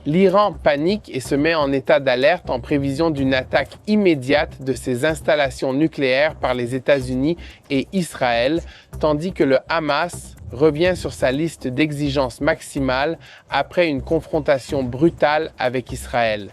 L'Iran panique et se met en état d'alerte en prévision d'une attaque immédiate de ses installations nucléaires par les États-Unis et Israël, tandis que le Hamas revient sur sa liste d'exigences maximales après une confrontation brutale avec Israël.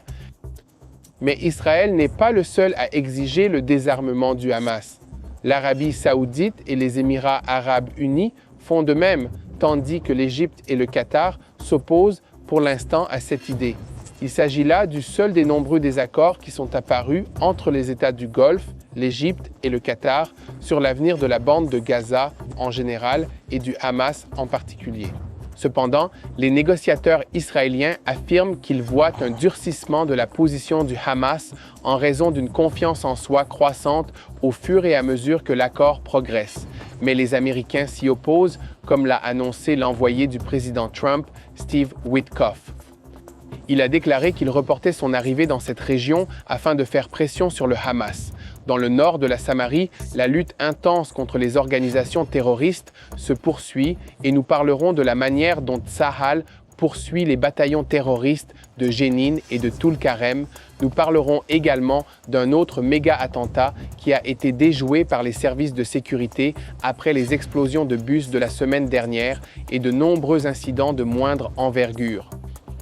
Mais Israël n'est pas le seul à exiger le désarmement du Hamas. L'Arabie saoudite et les Émirats arabes unis font de même, tandis que l'Égypte et le Qatar s'opposent pour l'instant à cette idée. Il s'agit là du seul des nombreux désaccords qui sont apparus entre les États du Golfe, l'Égypte et le Qatar sur l'avenir de la bande de Gaza en général et du Hamas en particulier. Cependant, les négociateurs israéliens affirment qu'ils voient un durcissement de la position du Hamas en raison d'une confiance en soi croissante au fur et à mesure que l'accord progresse. Mais les Américains s'y opposent, comme l'a annoncé l'envoyé du président Trump, Steve Witkoff. Il a déclaré qu'il reportait son arrivée dans cette région afin de faire pression sur le Hamas. Dans le nord de la Samarie, la lutte intense contre les organisations terroristes se poursuit et nous parlerons de la manière dont Tsahal poursuit les bataillons terroristes de Jénine et de Toul-Karem. Nous parlerons également d'un autre méga-attentat qui a été déjoué par les services de sécurité après les explosions de bus de la semaine dernière et de nombreux incidents de moindre envergure.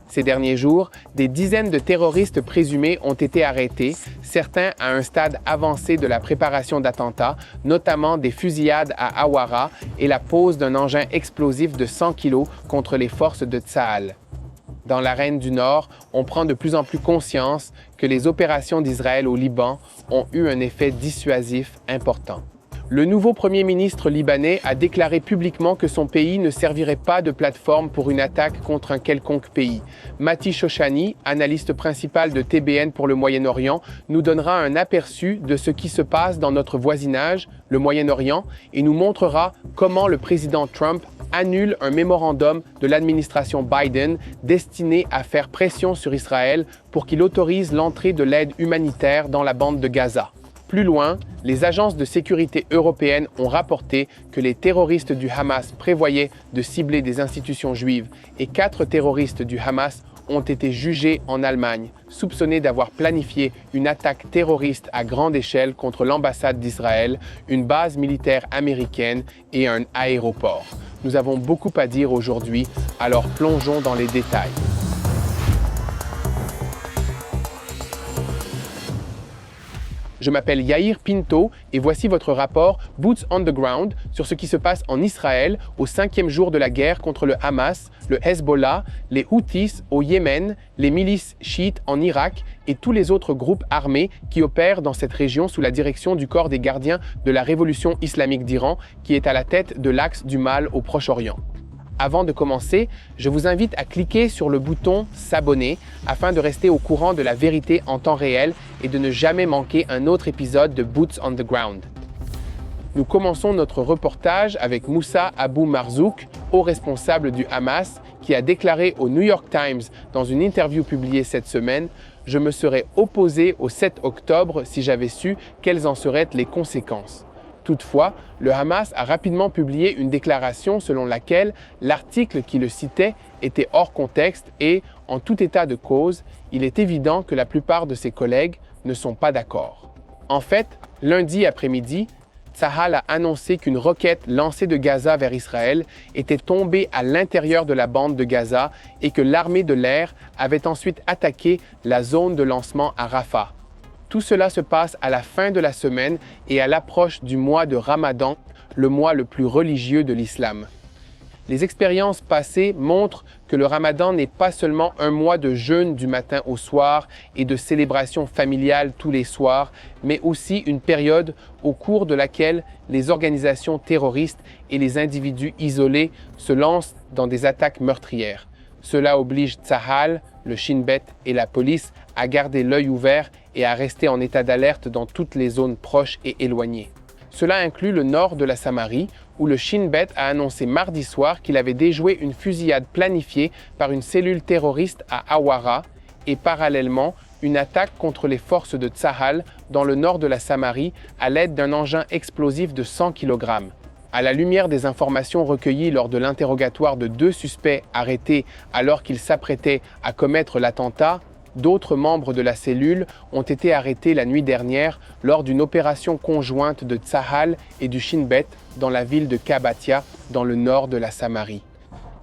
Ces derniers jours, des dizaines de terroristes présumés ont été arrêtés, certains à un stade avancé de la préparation d'attentats, notamment des fusillades à Awara et la pose d'un engin explosif de 100 kg contre les forces de Tsahal. Dans l'arène du Nord, on prend de plus en plus conscience que les opérations d'Israël au Liban ont eu un effet dissuasif important. Le nouveau Premier ministre libanais a déclaré publiquement que son pays ne servirait pas de plateforme pour une attaque contre un quelconque pays. Mati Shoshani, analyste principal de TBN pour le Moyen-Orient, nous donnera un aperçu de ce qui se passe dans notre voisinage, le Moyen-Orient, et nous montrera comment le président Trump annule un mémorandum de l'administration Biden destiné à faire pression sur Israël pour qu'il autorise l'entrée de l'aide humanitaire dans la bande de Gaza. Plus loin, les agences de sécurité européennes ont rapporté que les terroristes du Hamas prévoyaient de cibler des institutions juives et 4 terroristes du Hamas ont été jugés en Allemagne, soupçonnés d'avoir planifié une attaque terroriste à grande échelle contre l'ambassade d'Israël, une base militaire américaine et un aéroport. Nous avons beaucoup à dire aujourd'hui, alors plongeons dans les détails. Je m'appelle Yair Pinto et voici votre rapport Boots on the Ground sur ce qui se passe en Israël au 5e jour de la guerre contre le Hamas, le Hezbollah, les Houthis au Yémen, les milices chiites en Irak et tous les autres groupes armés qui opèrent dans cette région sous la direction du corps des gardiens de la révolution islamique d'Iran qui est à la tête de l'axe du mal au Proche-Orient. Avant de commencer, je vous invite à cliquer sur le bouton « S'abonner » afin de rester au courant de la vérité en temps réel et de ne jamais manquer un autre épisode de Boots on the Ground. Nous commençons notre reportage avec Moussa Abou Marzouk, haut responsable du Hamas, qui a déclaré au New York Times dans une interview publiée cette semaine « Je me serais opposé au 7 octobre si j'avais su quelles en seraient les conséquences ». Toutefois, le Hamas a rapidement publié une déclaration selon laquelle l'article qui le citait était hors contexte et, en tout état de cause, il est évident que la plupart de ses collègues ne sont pas d'accord. En fait, lundi après-midi, Tsahal a annoncé qu'une roquette lancée de Gaza vers Israël était tombée à l'intérieur de la bande de Gaza et que l'armée de l'air avait ensuite attaqué la zone de lancement à Rafah. Tout cela se passe à la fin de la semaine et à l'approche du mois de Ramadan, le mois le plus religieux de l'islam. Les expériences passées montrent que le Ramadan n'est pas seulement un mois de jeûne du matin au soir et de célébration familiale tous les soirs, mais aussi une période au cours de laquelle les organisations terroristes et les individus isolés se lancent dans des attaques meurtrières. Cela oblige Tsahal, le Shin Bet et la police à garder l'œil ouvert et à rester en état d'alerte dans toutes les zones proches et éloignées. Cela inclut le nord de la Samarie, où le Shin Bet a annoncé mardi soir qu'il avait déjoué une fusillade planifiée par une cellule terroriste à Awara et parallèlement une attaque contre les forces de Tsahal dans le nord de la Samarie à l'aide d'un engin explosif de 100 kg. À la lumière des informations recueillies lors de l'interrogatoire de 2 suspects arrêtés alors qu'ils s'apprêtaient à commettre l'attentat, d'autres membres de la cellule ont été arrêtés la nuit dernière lors d'une opération conjointe de Tsahal et du Shin Bet dans la ville de Kabatia, dans le nord de la Samarie.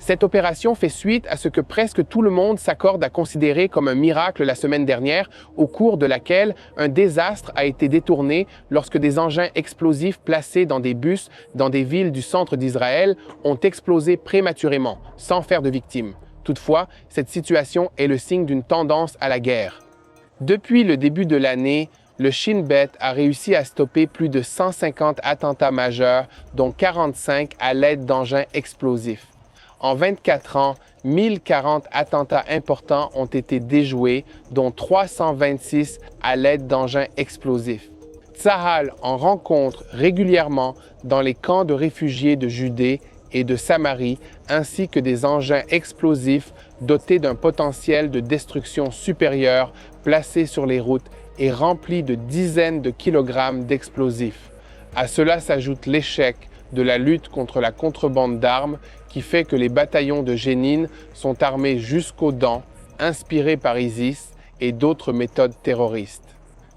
Cette opération fait suite à ce que presque tout le monde s'accorde à considérer comme un miracle la semaine dernière, au cours de laquelle un désastre a été détourné lorsque des engins explosifs placés dans des bus dans des villes du centre d'Israël ont explosé prématurément, sans faire de victimes. Toutefois, cette situation est le signe d'une tendance à la guerre. Depuis le début de l'année, le Shin Bet a réussi à stopper plus de 150 attentats majeurs, dont 45 à l'aide d'engins explosifs. En 24 ans, 1040 attentats importants ont été déjoués, dont 326 à l'aide d'engins explosifs. Tsahal en rencontre régulièrement dans les camps de réfugiés de Judée et de Samarie, ainsi que des engins explosifs dotés d'un potentiel de destruction supérieur placés sur les routes et remplis de dizaines de kilogrammes d'explosifs. À cela s'ajoute l'échec de la lutte contre la contrebande d'armes qui fait que les bataillons de Jénine sont armés jusqu'aux dents, inspirés par ISIS et d'autres méthodes terroristes.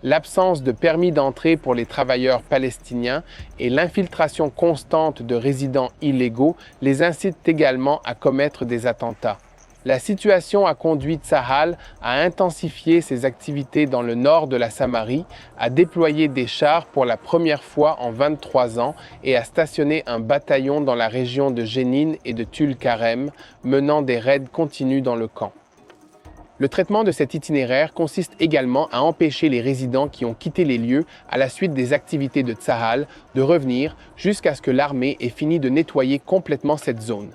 L'absence de permis d'entrée pour les travailleurs palestiniens et l'infiltration constante de résidents illégaux les incitent également à commettre des attentats. La situation a conduit Tsahal à intensifier ses activités dans le nord de la Samarie, à déployer des chars pour la première fois en 23 ans et à stationner un bataillon dans la région de Jénine et de Tul-Karem, menant des raids continus dans le camp. Le traitement de cet itinéraire consiste également à empêcher les résidents qui ont quitté les lieux à la suite des activités de Tsahal de revenir jusqu'à ce que l'armée ait fini de nettoyer complètement cette zone.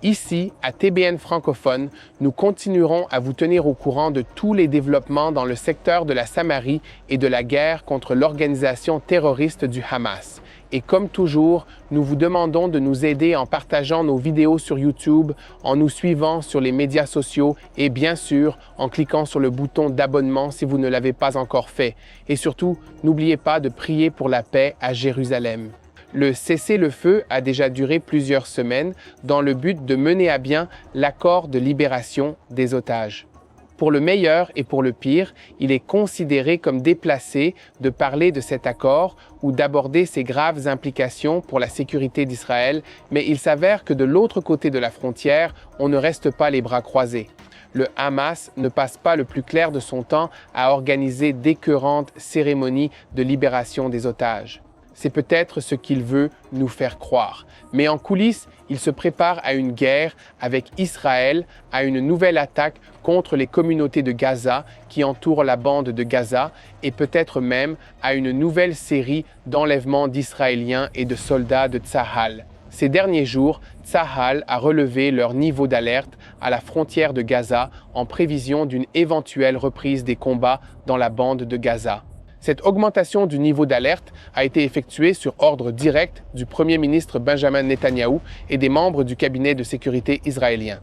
Ici, à TBN francophone, nous continuerons à vous tenir au courant de tous les développements dans le secteur de la Samarie et de la guerre contre l'organisation terroriste du Hamas. Et comme toujours, nous vous demandons de nous aider en partageant nos vidéos sur YouTube, en nous suivant sur les médias sociaux et bien sûr en cliquant sur le bouton d'abonnement si vous ne l'avez pas encore fait. Et surtout, n'oubliez pas de prier pour la paix à Jérusalem. Le cessez-le-feu a déjà duré plusieurs semaines dans le but de mener à bien l'accord de libération des otages. Pour le meilleur et pour le pire, il est considéré comme déplacé de parler de cet accord ou d'aborder ses graves implications pour la sécurité d'Israël, mais il s'avère que de l'autre côté de la frontière, on ne reste pas les bras croisés. Le Hamas ne passe pas le plus clair de son temps à organiser d'écœurantes cérémonies de libération des otages. C'est peut-être ce qu'il veut nous faire croire. Mais en coulisses, il se prépare à une guerre avec Israël, à une nouvelle attaque contre les communautés de Gaza qui entourent la bande de Gaza et peut-être même à une nouvelle série d'enlèvements d'Israéliens et de soldats de Tsahal. Ces derniers jours, Tsahal a relevé leur niveau d'alerte à la frontière de Gaza en prévision d'une éventuelle reprise des combats dans la bande de Gaza. Cette augmentation du niveau d'alerte a été effectuée sur ordre direct du Premier ministre Benjamin Netanyahou et des membres du cabinet de sécurité israélien.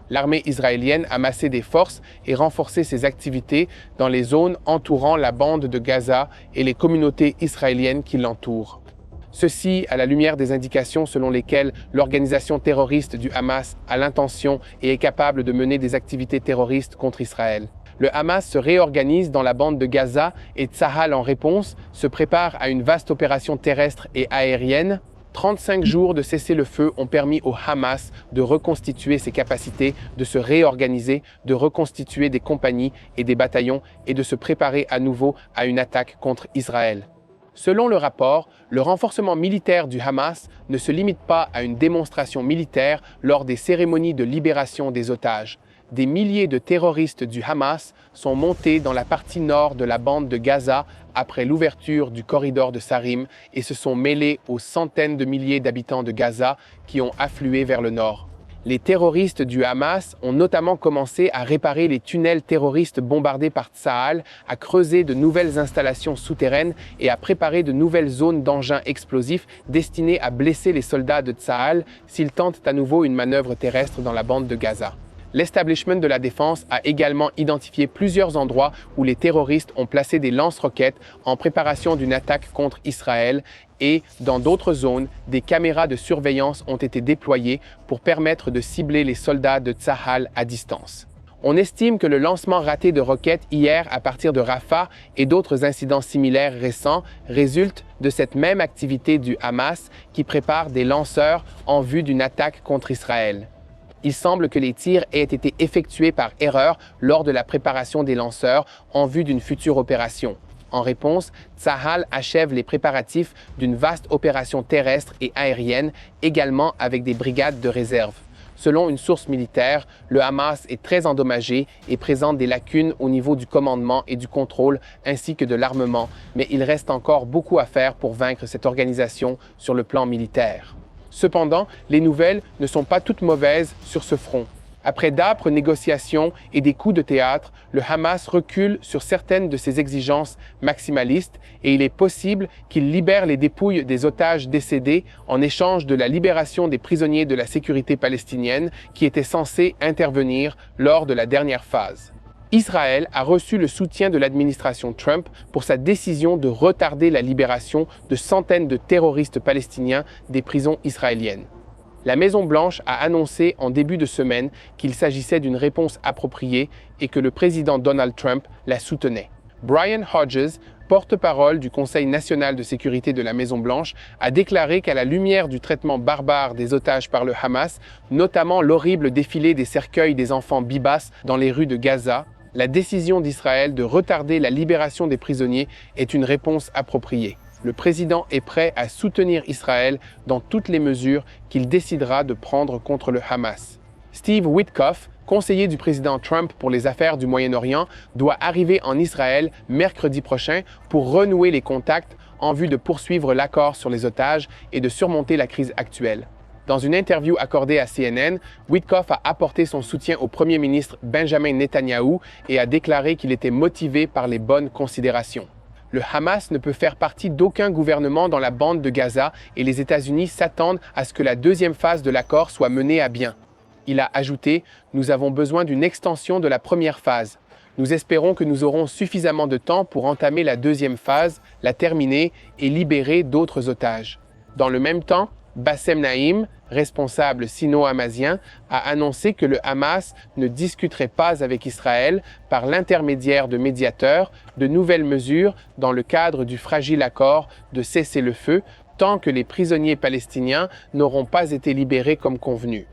L'armée israélienne a massé des forces et renforcé ses activités dans les zones entourant la bande de Gaza et les communautés israéliennes qui l'entourent. Ceci à la lumière des indications selon lesquelles l'organisation terroriste du Hamas a l'intention et est capable de mener des activités terroristes contre Israël. Le Hamas se réorganise dans la bande de Gaza et Tsahal, en réponse, se prépare à une vaste opération terrestre et aérienne. 35 jours de cessez-le-feu ont permis au Hamas de reconstituer ses capacités, de se réorganiser, de reconstituer des compagnies et des bataillons et de se préparer à nouveau à une attaque contre Israël. Selon le rapport, le renforcement militaire du Hamas ne se limite pas à une démonstration militaire lors des cérémonies de libération des otages. Des milliers de terroristes du Hamas sont montés dans la partie nord de la bande de Gaza après l'ouverture du corridor de Sarim et se sont mêlés aux centaines de milliers d'habitants de Gaza qui ont afflué vers le nord. Les terroristes du Hamas ont notamment commencé à réparer les tunnels terroristes bombardés par Tsahal, à creuser de nouvelles installations souterraines et à préparer de nouvelles zones d'engins explosifs destinés à blesser les soldats de Tsahal s'ils tentent à nouveau une manœuvre terrestre dans la bande de Gaza. L'establishment de la défense a également identifié plusieurs endroits où les terroristes ont placé des lance-roquettes en préparation d'une attaque contre Israël et, dans d'autres zones, des caméras de surveillance ont été déployées pour permettre de cibler les soldats de Tsahal à distance. On estime que le lancement raté de roquettes hier à partir de Rafah et d'autres incidents similaires récents résulte de cette même activité du Hamas qui prépare des lanceurs en vue d'une attaque contre Israël. Il semble que les tirs aient été effectués par erreur lors de la préparation des lanceurs en vue d'une future opération. En réponse, Tsahal achève les préparatifs d'une vaste opération terrestre et aérienne, également avec des brigades de réserve. Selon une source militaire, le Hamas est très endommagé et présente des lacunes au niveau du commandement et du contrôle ainsi que de l'armement, mais il reste encore beaucoup à faire pour vaincre cette organisation sur le plan militaire. Cependant, les nouvelles ne sont pas toutes mauvaises sur ce front. Après d'âpres négociations et des coups de théâtre, le Hamas recule sur certaines de ses exigences maximalistes et il est possible qu'il libère les dépouilles des otages décédés en échange de la libération des prisonniers de la sécurité palestinienne qui étaient censés intervenir lors de la dernière phase. Israël a reçu le soutien de l'administration Trump pour sa décision de retarder la libération de centaines de terroristes palestiniens des prisons israéliennes. La Maison-Blanche a annoncé en début de semaine qu'il s'agissait d'une réponse appropriée et que le président Donald Trump la soutenait. Brian Hodges, porte-parole du Conseil national de sécurité de la Maison-Blanche, a déclaré qu'à la lumière du traitement barbare des otages par le Hamas, notamment l'horrible défilé des cercueils des enfants Bibas dans les rues de Gaza, la décision d'Israël de retarder la libération des prisonniers est une réponse appropriée. Le président est prêt à soutenir Israël dans toutes les mesures qu'il décidera de prendre contre le Hamas. Steve Witkoff, conseiller du président Trump pour les affaires du Moyen-Orient, doit arriver en Israël mercredi prochain pour renouer les contacts en vue de poursuivre l'accord sur les otages et de surmonter la crise actuelle. Dans une interview accordée à CNN, Witkoff a apporté son soutien au premier ministre Benjamin Netanyahou et a déclaré qu'il était motivé par les bonnes considérations. Le Hamas ne peut faire partie d'aucun gouvernement dans la bande de Gaza et les États-Unis s'attendent à ce que la deuxième phase de l'accord soit menée à bien. Il a ajouté « Nous avons besoin d'une extension de la première phase. Nous espérons que nous aurons suffisamment de temps pour entamer la deuxième phase, la terminer et libérer d'autres otages. » Dans le même temps, Bassem Naïm, responsable sino-hamasien, a annoncé que le Hamas ne discuterait pas avec Israël, par l'intermédiaire de médiateurs, de nouvelles mesures dans le cadre du fragile accord de cessez-le-feu tant que les prisonniers palestiniens n'auront pas été libérés comme convenu.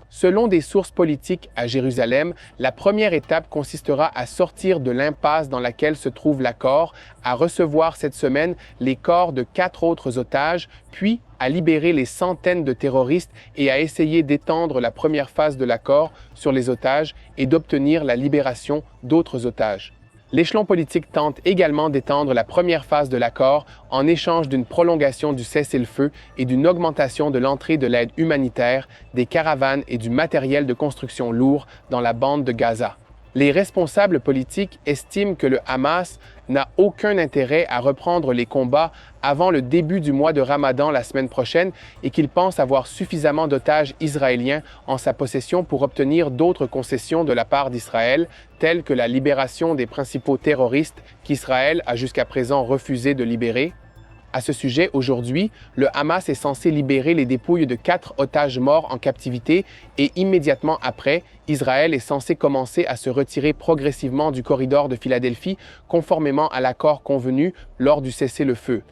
Selon des sources politiques à Jérusalem, la première étape consistera à sortir de l'impasse dans laquelle se trouve l'accord, à recevoir cette semaine les corps de 4 autres otages, puis à libérer les centaines de terroristes et à essayer d'étendre la première phase de l'accord sur les otages et d'obtenir la libération d'autres otages. L'échelon politique tente également d'étendre la première phase de l'accord en échange d'une prolongation du cessez-le-feu et d'une augmentation de l'entrée de l'aide humanitaire, des caravanes et du matériel de construction lourd dans la bande de Gaza. Les responsables politiques estiment que le Hamas n'a aucun intérêt à reprendre les combats avant le début du mois de Ramadan la semaine prochaine et qu'il pense avoir suffisamment d'otages israéliens en sa possession pour obtenir d'autres concessions de la part d'Israël, telles que la libération des principaux terroristes qu'Israël a jusqu'à présent refusé de libérer. À ce sujet, aujourd'hui, le Hamas est censé libérer les dépouilles de 4 otages morts en captivité et immédiatement après, Israël est censé commencer à se retirer progressivement du corridor de Philadelphie conformément à l'accord convenu lors du cessez-le-feu.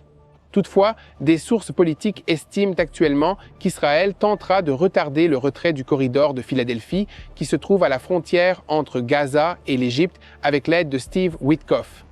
Toutefois, des sources politiques estiment actuellement qu'Israël tentera de retarder le retrait du corridor de Philadelphie qui se trouve à la frontière entre Gaza et l'Égypte avec l'aide de Steve Witkoff.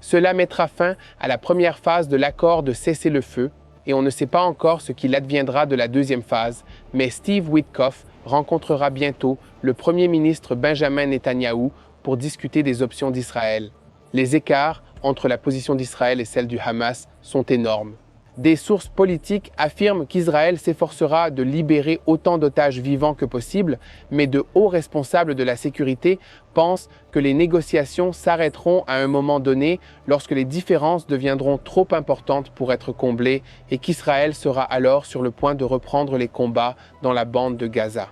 Cela mettra fin à la première phase de l'accord de cessez-le-feu et on ne sait pas encore ce qu'il adviendra de la deuxième phase, mais Steve Witkoff rencontrera bientôt le Premier ministre Benjamin Netanyahou pour discuter des options d'Israël. Les écarts entre la position d'Israël et celle du Hamas sont énormes. Des sources politiques affirment qu'Israël s'efforcera de libérer autant d'otages vivants que possible, mais de hauts responsables de la sécurité pensent que les négociations s'arrêteront à un moment donné lorsque les différences deviendront trop importantes pour être comblées et qu'Israël sera alors sur le point de reprendre les combats dans la bande de Gaza.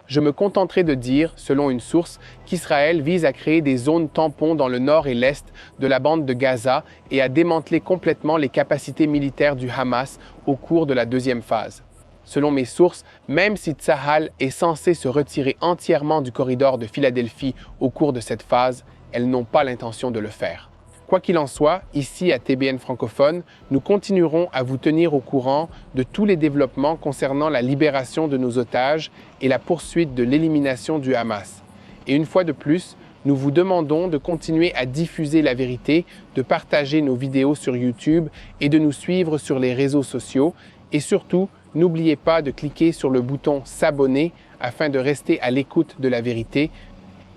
Je me contenterai de dire, selon une source, qu'Israël vise à créer des zones tampons dans le nord et l'est de la bande de Gaza et à démanteler complètement les capacités militaires du Hamas au cours de la deuxième phase. Selon mes sources, même si Tsahal est censé se retirer entièrement du corridor de Philadelphie au cours de cette phase, elles n'ont pas l'intention de le faire. Quoi qu'il en soit, ici à TBN francophone, nous continuerons à vous tenir au courant de tous les développements concernant la libération de nos otages et la poursuite de l'élimination du Hamas. Et une fois de plus, nous vous demandons de continuer à diffuser la vérité, de partager nos vidéos sur YouTube et de nous suivre sur les réseaux sociaux. Et surtout, n'oubliez pas de cliquer sur le bouton « S'abonner » afin de rester à l'écoute de la vérité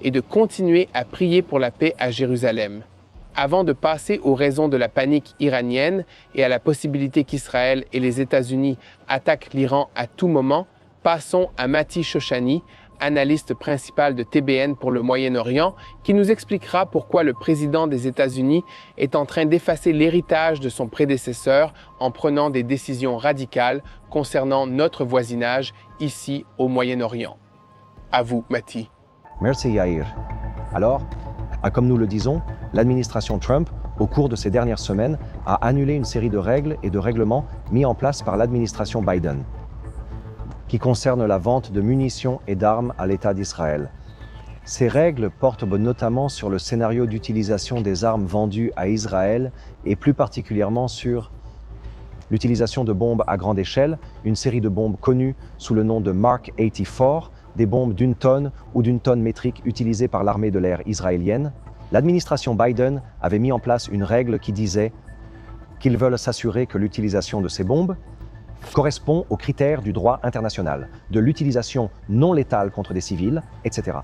et de continuer à prier pour la paix à Jérusalem. Avant de passer aux raisons de la panique iranienne et à la possibilité qu'Israël et les États-Unis attaquent l'Iran à tout moment, passons à Mati Shoshani, analyste principal de TBN pour le Moyen-Orient, qui nous expliquera pourquoi le président des États-Unis est en train d'effacer l'héritage de son prédécesseur en prenant des décisions radicales concernant notre voisinage ici au Moyen-Orient. À vous, Mati. Merci Yair. Alors, comme nous le disons, l'administration Trump, au cours de ces dernières semaines, a annulé une série de règles et de règlements mis en place par l'administration Biden, qui concernent la vente de munitions et d'armes à l'État d'Israël. Ces règles portent notamment sur le scénario d'utilisation des armes vendues à Israël et plus particulièrement sur l'utilisation de bombes à grande échelle, une série de bombes connues sous le nom de Mark 84, des bombes d'une tonne ou d'une tonne métrique utilisées par l'armée de l'air israélienne. L'administration Biden avait mis en place une règle qui disait qu'ils veulent s'assurer que l'utilisation de ces bombes correspond aux critères du droit international, de l'utilisation non létale contre des civils, etc.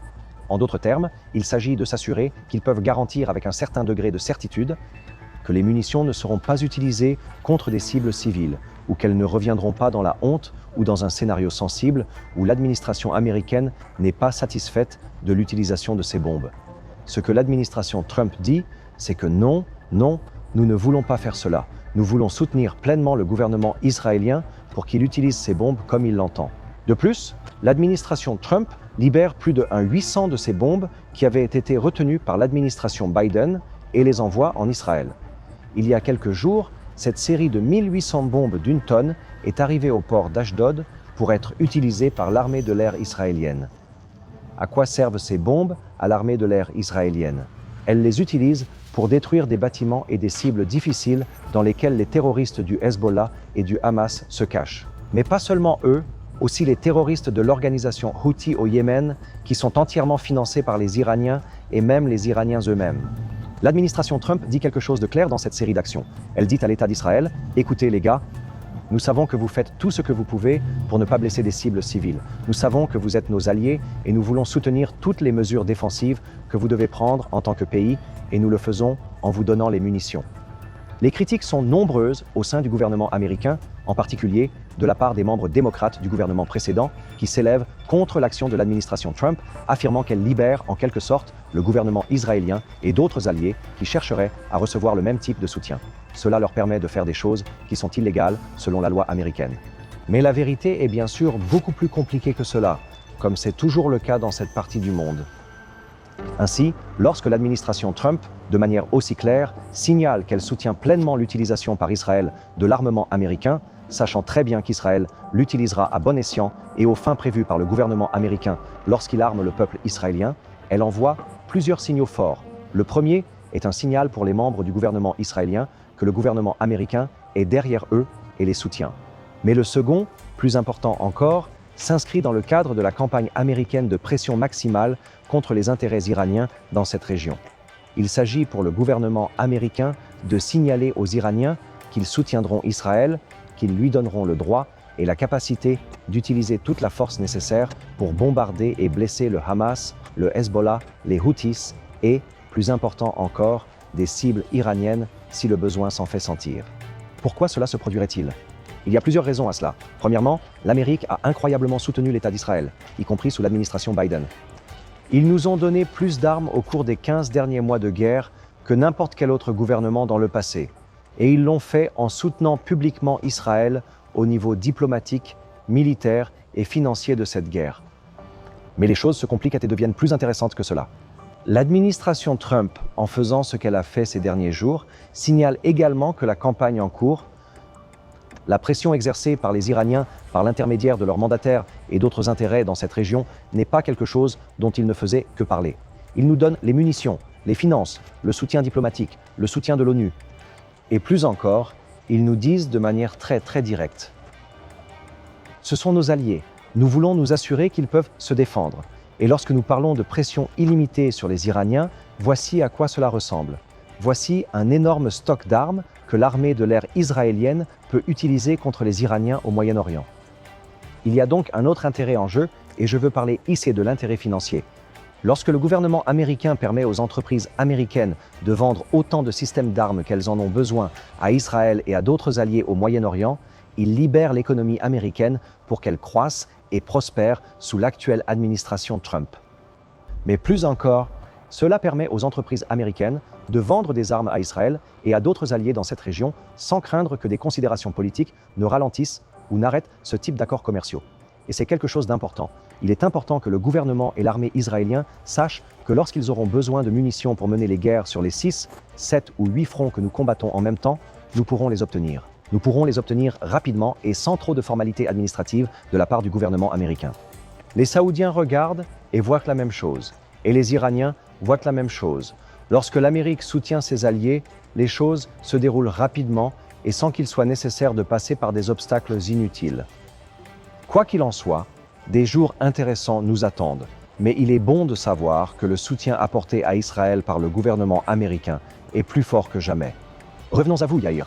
En d'autres termes, il s'agit de s'assurer qu'ils peuvent garantir avec un certain degré de certitude que les munitions ne seront pas utilisées contre des cibles civiles ou qu'elles ne reviendront pas dans la honte ou dans un scénario sensible où l'administration américaine n'est pas satisfaite de l'utilisation de ces bombes. Ce que l'administration Trump dit, c'est que non, nous ne voulons pas faire cela. Nous voulons soutenir pleinement le gouvernement israélien pour qu'il utilise ces bombes comme il l'entend. De plus, l'administration Trump libère plus de 800 de ces bombes qui avaient été retenues par l'administration Biden et les envoie en Israël. Il y a quelques jours, cette série de 1800 bombes d'une tonne est arrivée au port d'Ashdod pour être utilisée par l'armée de l'air israélienne. À quoi servent ces bombes à l'armée de l'air israélienne? Elle les utilise pour détruire des bâtiments et des cibles difficiles dans lesquels les terroristes du Hezbollah et du Hamas se cachent. Mais pas seulement eux, aussi les terroristes de l'organisation Houthi au Yémen, qui sont entièrement financés par les Iraniens et même les Iraniens eux-mêmes. L'administration Trump dit quelque chose de clair dans cette série d'actions. Elle dit à l'État d'Israël, « Écoutez les gars, nous savons que vous faites tout ce que vous pouvez pour ne pas blesser des cibles civiles. Nous savons que vous êtes nos alliés et nous voulons soutenir toutes les mesures défensives que vous devez prendre en tant que pays et nous le faisons en vous donnant les munitions. » Les critiques sont nombreuses au sein du gouvernement américain, en particulier de la part des membres démocrates du gouvernement précédent qui s'élèvent contre l'action de l'administration Trump, affirmant qu'elle libère en quelque sorte le gouvernement israélien et d'autres alliés qui chercheraient à recevoir le même type de soutien. Cela leur permet de faire des choses qui sont illégales selon la loi américaine. Mais la vérité est bien sûr beaucoup plus compliquée que cela, comme c'est toujours le cas dans cette partie du monde. Ainsi, lorsque l'administration Trump, de manière aussi claire, signale qu'elle soutient pleinement l'utilisation par Israël de l'armement américain, sachant très bien qu'Israël l'utilisera à bon escient et aux fins prévues par le gouvernement américain lorsqu'il arme le peuple israélien, elle envoie plusieurs signaux forts. Le premier est un signal pour les membres du gouvernement israélien que le gouvernement américain est derrière eux et les soutient. Mais le second, plus important encore, s'inscrit dans le cadre de la campagne américaine de pression maximale contre les intérêts iraniens dans cette région. Il s'agit pour le gouvernement américain de signaler aux Iraniens qu'ils soutiendront Israël, qu'ils lui donneront le droit et la capacité d'utiliser toute la force nécessaire pour bombarder et blesser le Hamas, le Hezbollah, les Houthis et, plus important encore, des cibles iraniennes si le besoin s'en fait sentir. Pourquoi cela se produirait-il ? Il y a plusieurs raisons à cela. Premièrement, l'Amérique a incroyablement soutenu l'État d'Israël, y compris sous l'administration Biden. Ils nous ont donné plus d'armes au cours des 15 derniers mois de guerre que n'importe quel autre gouvernement dans le passé. Et ils l'ont fait en soutenant publiquement Israël au niveau diplomatique, militaire et financier de cette guerre. Mais les choses se compliquent et deviennent plus intéressantes que cela. L'administration Trump, en faisant ce qu'elle a fait ces derniers jours, signale également que la campagne en cours, la pression exercée par les Iraniens par l'intermédiaire de leurs mandataires et d'autres intérêts dans cette région n'est pas quelque chose dont ils ne faisaient que parler. Ils nous donnent les munitions, les finances, le soutien diplomatique, le soutien de l'ONU. Et plus encore, ils nous disent de manière très directe. Ce sont nos alliés. Nous voulons nous assurer qu'ils peuvent se défendre. Et lorsque nous parlons de pression illimitée sur les Iraniens, voici à quoi cela ressemble. Voici un énorme stock d'armes que l'armée de l'air israélienne peut utiliser contre les Iraniens au Moyen-Orient. Il y a donc un autre intérêt en jeu, et je veux parler ici de l'intérêt financier. Lorsque le gouvernement américain permet aux entreprises américaines de vendre autant de systèmes d'armes qu'elles en ont besoin à Israël et à d'autres alliés au Moyen-Orient, il libère l'économie américaine pour qu'elle croisse et prospère sous l'actuelle administration Trump. Mais plus encore, cela permet aux entreprises américaines de vendre des armes à Israël et à d'autres alliés dans cette région sans craindre que des considérations politiques ne ralentissent ou n'arrêtent ce type d'accords commerciaux. Et c'est quelque chose d'important. Il est important que le gouvernement et l'armée israéliens sachent que lorsqu'ils auront besoin de munitions pour mener les guerres sur les 6, 7 ou 8 fronts que nous combattons en même temps, nous pourrons les obtenir. Nous pourrons les obtenir rapidement et sans trop de formalités administratives de la part du gouvernement américain. Les Saoudiens regardent et voient la même chose. Et les Iraniens voient la même chose. Lorsque l'Amérique soutient ses alliés, les choses se déroulent rapidement et sans qu'il soit nécessaire de passer par des obstacles inutiles. Quoi qu'il en soit, des jours intéressants nous attendent, mais il est bon de savoir que le soutien apporté à Israël par le gouvernement américain est plus fort que jamais. Revenons à vous, Yair.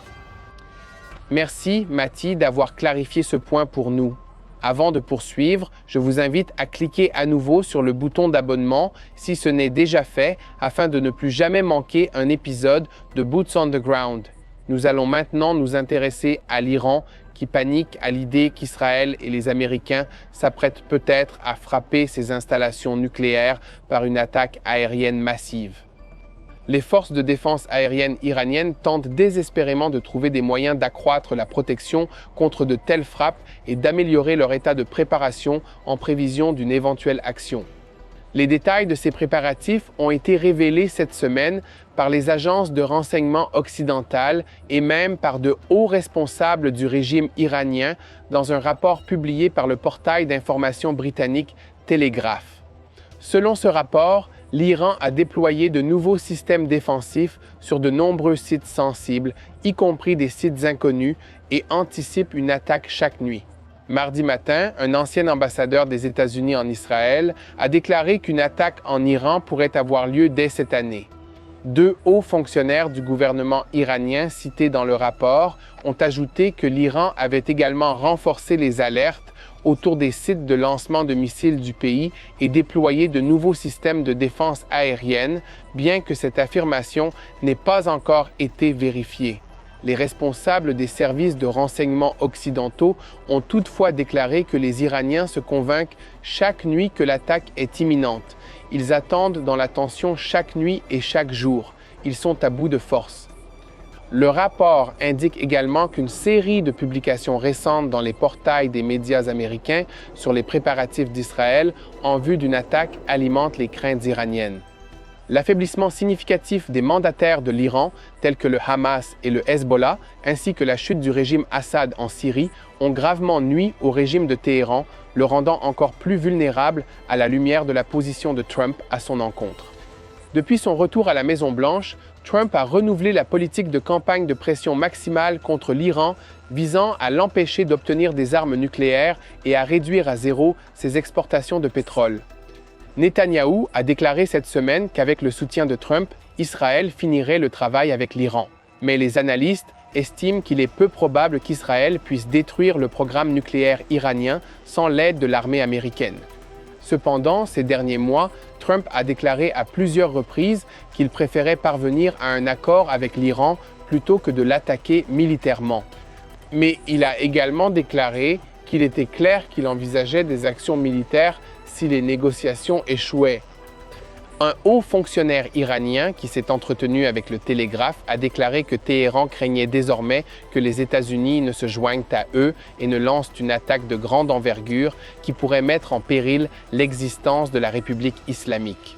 Merci, Mati, d'avoir clarifié ce point pour nous. Avant de poursuivre, je vous invite à cliquer à nouveau sur le bouton d'abonnement si ce n'est déjà fait afin de ne plus jamais manquer un épisode de Boots on the Ground. Nous allons maintenant nous intéresser à l'Iran qui panique à l'idée qu'Israël et les Américains s'apprêtent peut-être à frapper ses installations nucléaires par une attaque aérienne massive. Les forces de défense aérienne iraniennes tentent désespérément de trouver des moyens d'accroître la protection contre de telles frappes et d'améliorer leur état de préparation en prévision d'une éventuelle action. Les détails de ces préparatifs ont été révélés cette semaine par les agences de renseignement occidentales et même par de hauts responsables du régime iranien dans un rapport publié par le portail d'information britannique Telegraph. Selon ce rapport, l'Iran a déployé de nouveaux systèmes défensifs sur de nombreux sites sensibles, y compris des sites inconnus, et anticipe une attaque chaque nuit. Mardi matin, un ancien ambassadeur des États-Unis en Israël a déclaré qu'une attaque en Iran pourrait avoir lieu dès cette année. 2 hauts fonctionnaires du gouvernement iranien cités dans le rapport ont ajouté que l'Iran avait également renforcé les alertes autour des sites de lancement de missiles du pays et déployé de nouveaux systèmes de défense aérienne, bien que cette affirmation n'ait pas encore été vérifiée. Les responsables des services de renseignement occidentaux ont toutefois déclaré que les Iraniens se convainquent chaque nuit que l'attaque est imminente. Ils attendent dans la tension chaque nuit et chaque jour. Ils sont à bout de force. Le rapport indique également qu'une série de publications récentes dans les portails des médias américains sur les préparatifs d'Israël en vue d'une attaque alimente les craintes iraniennes. L'affaiblissement significatif des mandataires de l'Iran, tels que le Hamas et le Hezbollah, ainsi que la chute du régime Assad en Syrie, ont gravement nui au régime de Téhéran, le rendant encore plus vulnérable à la lumière de la position de Trump à son encontre. Depuis son retour à la Maison-Blanche, Trump a renouvelé la politique de campagne de pression maximale contre l'Iran visant à l'empêcher d'obtenir des armes nucléaires et à réduire à zéro ses exportations de pétrole. Netanyahou a déclaré cette semaine qu'avec le soutien de Trump, Israël finirait le travail avec l'Iran. Mais les analystes estiment qu'il est peu probable qu'Israël puisse détruire le programme nucléaire iranien sans l'aide de l'armée américaine. Cependant, ces derniers mois, Trump a déclaré à plusieurs reprises qu'il préférait parvenir à un accord avec l'Iran plutôt que de l'attaquer militairement. Mais il a également déclaré qu'il était clair qu'il envisageait des actions militaires si les négociations échouaient. Un haut fonctionnaire iranien qui s'est entretenu avec le Télégraphe a déclaré que Téhéran craignait désormais que les États-Unis ne se joignent à eux et ne lancent une attaque de grande envergure qui pourrait mettre en péril l'existence de la République islamique.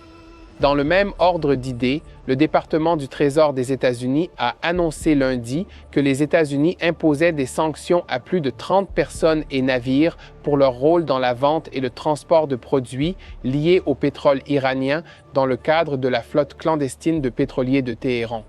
Dans le même ordre d'idées, le département du Trésor des États-Unis a annoncé lundi que les États-Unis imposaient des sanctions à plus de 30 personnes et navires pour leur rôle dans la vente et le transport de produits liés au pétrole iranien dans le cadre de la flotte clandestine de pétroliers de Téhéran.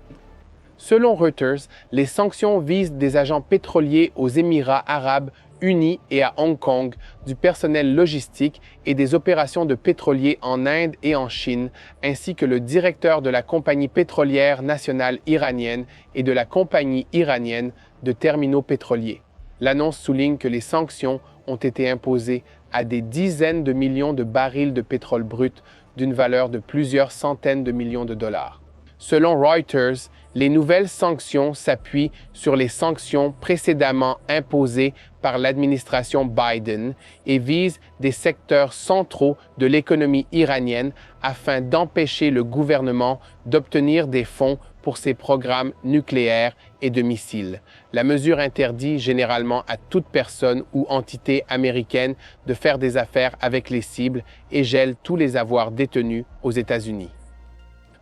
Selon Reuters, les sanctions visent des agents pétroliers aux Émirats arabes unis et à Hong Kong, du personnel logistique et des opérations de pétroliers en Inde et en Chine, ainsi que le directeur de la compagnie pétrolière nationale iranienne et de la compagnie iranienne de terminaux pétroliers. L'annonce souligne que les sanctions ont été imposées à des dizaines de millions de barils de pétrole brut d'une valeur de plusieurs centaines de millions de dollars. Selon Reuters, les nouvelles sanctions s'appuient sur les sanctions précédemment imposées par l'administration Biden et visent des secteurs centraux de l'économie iranienne afin d'empêcher le gouvernement d'obtenir des fonds pour ses programmes nucléaires et de missiles. La mesure interdit généralement à toute personne ou entité américaine de faire des affaires avec les cibles et gèle tous les avoirs détenus aux États-Unis.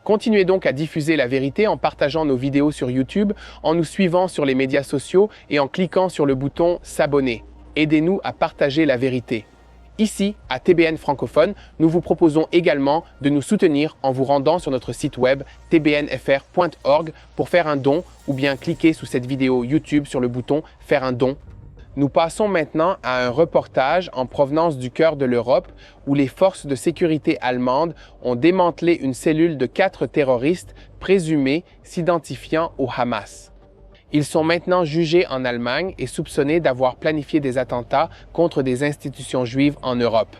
Continuez donc à diffuser la vérité en partageant nos vidéos sur YouTube, en nous suivant sur les médias sociaux et en cliquant sur le bouton « S'abonner ». Aidez-nous à partager la vérité. Ici, à TBN Francophone, nous vous proposons également de nous soutenir en vous rendant sur notre site web tbnfr.org pour faire un don ou bien cliquer sous cette vidéo YouTube sur le bouton « Faire un don ». Nous passons maintenant à un reportage en provenance du cœur de l'Europe où les forces de sécurité allemandes ont démantelé une cellule de 4 terroristes présumés s'identifiant au Hamas. Ils sont maintenant jugés en Allemagne et soupçonnés d'avoir planifié des attentats contre des institutions juives en Europe.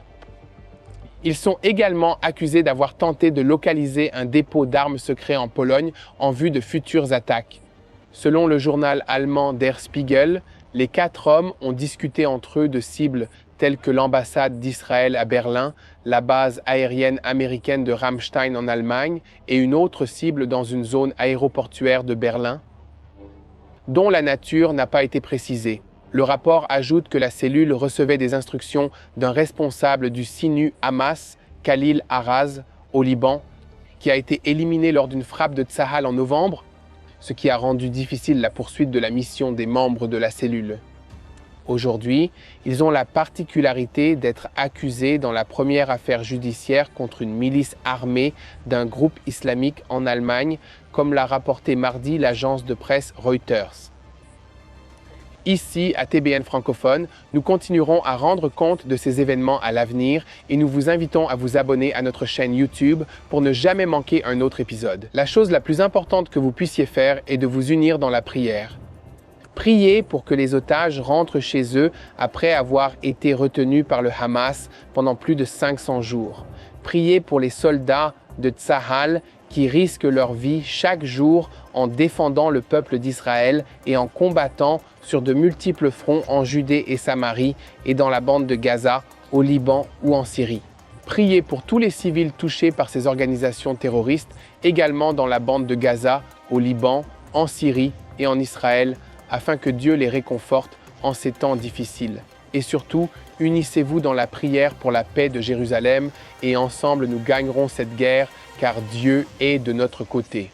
Ils sont également accusés d'avoir tenté de localiser un dépôt d'armes secret en Pologne en vue de futures attaques. Selon le journal allemand Der Spiegel, les 4 hommes ont discuté entre eux de cibles telles que l'ambassade d'Israël à Berlin, la base aérienne américaine de Ramstein en Allemagne et une autre cible dans une zone aéroportuaire de Berlin, dont la nature n'a pas été précisée. Le rapport ajoute que la cellule recevait des instructions d'un responsable du SINU Hamas, Khalil Araz, au Liban, qui a été éliminé lors d'une frappe de Tsahal en novembre, ce qui a rendu difficile la poursuite de la mission des membres de la cellule. Aujourd'hui, ils ont la particularité d'être accusés dans la première affaire judiciaire contre une milice armée d'un groupe islamique en Allemagne, comme l'a rapporté mardi l'agence de presse Reuters. Ici, à TBN Francophone, nous continuerons à rendre compte de ces événements à l'avenir et nous vous invitons à vous abonner à notre chaîne YouTube pour ne jamais manquer un autre épisode. La chose la plus importante que vous puissiez faire est de vous unir dans la prière. Priez pour que les otages rentrent chez eux après avoir été retenus par le Hamas pendant plus de 500 jours. Priez pour les soldats de Tsahal qui risquent leur vie chaque jour en défendant le peuple d'Israël et en combattant sur de multiples fronts en Judée et Samarie et dans la bande de Gaza, au Liban ou en Syrie. Priez pour tous les civils touchés par ces organisations terroristes, également dans la bande de Gaza, au Liban, en Syrie et en Israël, afin que Dieu les réconforte en ces temps difficiles. Et surtout, unissez-vous dans la prière pour la paix de Jérusalem et ensemble nous gagnerons cette guerre car Dieu est de notre côté.